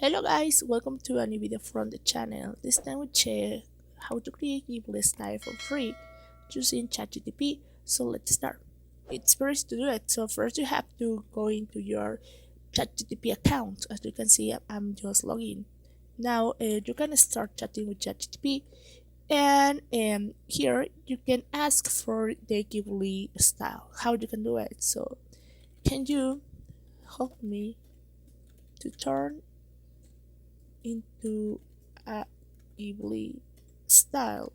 Hello guys, welcome to a new video from the channel. This time we share how to create Ghibli Style for free using ChatGPT. So let's start. It's very easy to do it. So first you have to go into your ChatGPT account. As you can see, I'm just logging. Now you can start chatting with ChatGPT, and here you can ask for the Ghibli style. How you can do it? So can you help me to turn into a Ghibli style.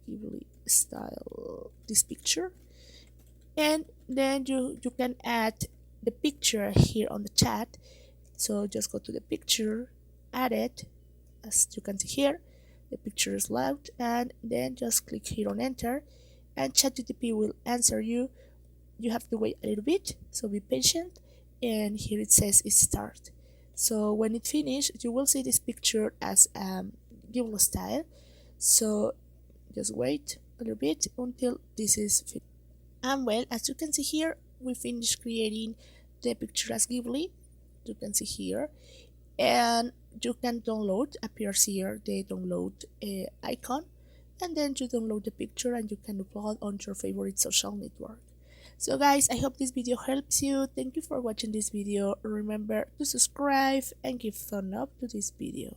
Ghibli style. This picture, and then you can add the picture here on the chat. So just go to the picture, add it. As you can see here, the picture is loud, and then just click here on enter, and ChatGPT will answer you. You have to wait a little bit, so be patient. And here it says it start. So when it finished, you will see this picture as Ghibli style. So just wait a little bit until this is finished. And well, as you can see here, we finished creating the picture as Ghibli. You can see here, and you can download. Appears here the download icon, and then you download the picture and you can upload on your favorite social network. So guys, I hope this video helps you. Thank you for watching this video. Remember to subscribe and give thumb up to this video.